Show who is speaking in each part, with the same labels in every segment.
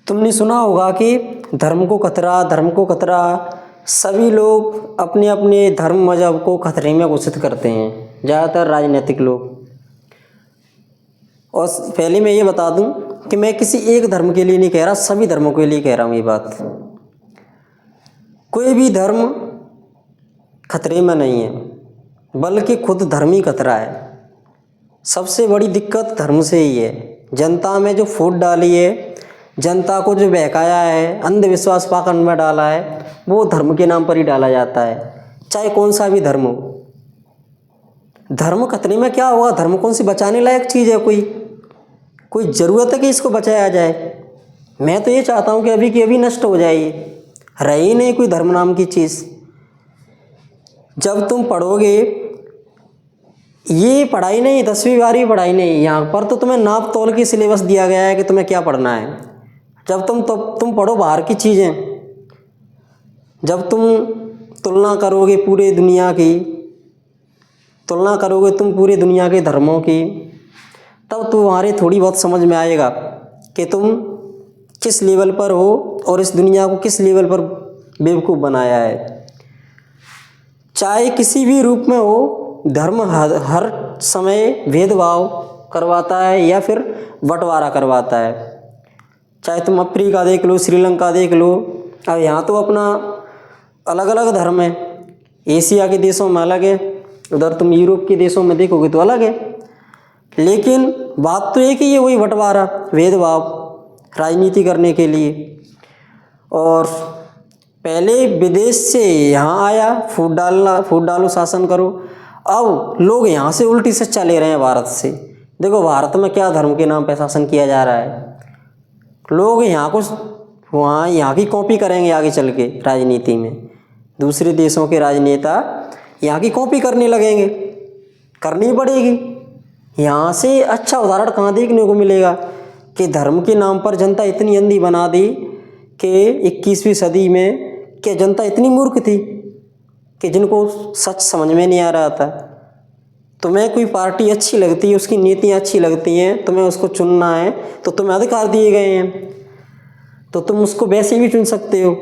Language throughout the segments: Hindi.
Speaker 1: तुमने सुना होगा कि धर्म को खतरा। सभी लोग अपने अपने धर्म मजहब को खतरे में घोषित करते हैं, ज़्यादातर राजनीतिक लोग। और पहले मैं ये बता दूं कि मैं किसी एक धर्म के लिए नहीं कह रहा, सभी धर्मों के लिए कह रहा हूँ ये बात। कोई भी धर्म खतरे में नहीं है, बल्कि खुद धर्म ही खतरा है। सबसे बड़ी दिक्कत धर्म से ही है। जनता में जो फूट डाली है, जनता को जो बहकाया है, अंधविश्वास पाखंड में डाला है, वो धर्म के नाम पर ही डाला जाता है, चाहे कौन सा भी धर्म हो। धर्म खतरे में क्या होगा? धर्म कौन सी बचाने लायक चीज़ है? कोई ज़रूरत है कि इसको बचाया जाए? मैं तो ये चाहता हूँ कि अभी की अभी नष्ट हो जाए, ये रहे ही नहीं कोई धर्म नाम की चीज़। जब तुम पढ़ोगे, ये पढ़ाई नहीं, 10वीं 12वीं पढ़ाई नहीं, यहाँ पर तो तुम्हें नाप तोल की सिलेबस दिया गया है कि तुम्हें क्या पढ़ना है। जब तुम पढ़ो बाहर की चीज़ें, जब तुम तुलना करोगे पूरे दुनिया की, तुलना करोगे तुम पूरे दुनिया के धर्मों की, तब तुम्हारे थोड़ी बहुत समझ में आएगा कि तुम किस लेवल पर हो और इस दुनिया को किस लेवल पर बेवकूफ़ बनाया है। चाहे किसी भी रूप में हो, धर्म हर समय भेदभाव करवाता है या फिर बंटवारा करवाता है। चाहे तुम अफ्रीका देख लो, श्रीलंका देख लो, अब यहाँ तो अपना अलग अलग धर्म है। एशिया के देशों में अलग है, उधर तुम यूरोप के देशों में देखोगे तो अलग है। लेकिन बात तो एक ही है, वही बंटवारा, भेदभाव, राजनीति करने के लिए। और पहले विदेश से यहाँ आया, फूट डालो, शासन करो। अब लोग यहाँ से उल्टी शिक्षा ले रहे हैं भारत से। देखो भारत में क्या धर्म के नाम पर शासन किया जा रहा है। लोग यहाँ की कॉपी करेंगे आगे चल के राजनीति में। दूसरे देशों के राजनेता यहाँ की कॉपी करने लगेंगे, करनी पड़ेगी। यहाँ से अच्छा उदाहरण कहाँ देखने को मिलेगा कि धर्म के नाम पर जनता इतनी अंधी बना दी कि 21वीं सदी में क्या जनता इतनी मूर्ख थी कि जिनको सच समझ में नहीं आ रहा था। तुम्हें कोई पार्टी अच्छी लगती है, उसकी नीतियाँ अच्छी लगती हैं, तुम्हें उसको चुनना है तो तुम्हें अधिकार दिए गए हैं, तो तुम उसको वैसे भी चुन सकते हो।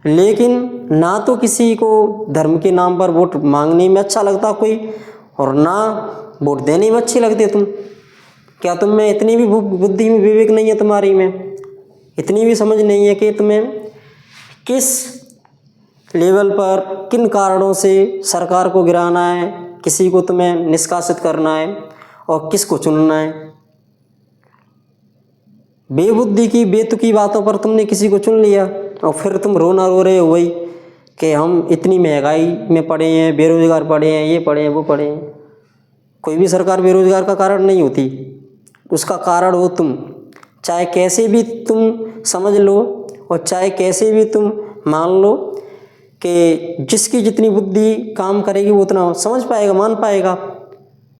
Speaker 1: लेकिन ना तो किसी को धर्म के नाम पर वोट मांगने में अच्छा लगता कोई, और ना वोट देने में अच्छी लगती है तुम। क्या तुम में इतनी भी बुद्धि में विवेक नहीं है, तुम्हारी में इतनी भी समझ नहीं है कि तुम्हें किस लेवल पर, किन कारणों से सरकार को गिराना है, किसी को तुम्हें निष्कासित करना है और किसको चुनना है। बेबुद्धि की, बेतुकी बातों पर तुमने किसी को चुन लिया और फिर तुम रो रहे हो वही कि हम इतनी महंगाई में पड़े हैं, बेरोजगार पड़े हैं, ये पड़े हैं, वो पड़े हैं। कोई भी सरकार बेरोजगार का कारण नहीं होती, उसका कारण हो तुम। चाहे कैसे भी तुम समझ लो और चाहे कैसे भी तुम मान लो कि जिसकी जितनी बुद्धि काम करेगी वो उतना समझ पाएगा, मान पाएगा।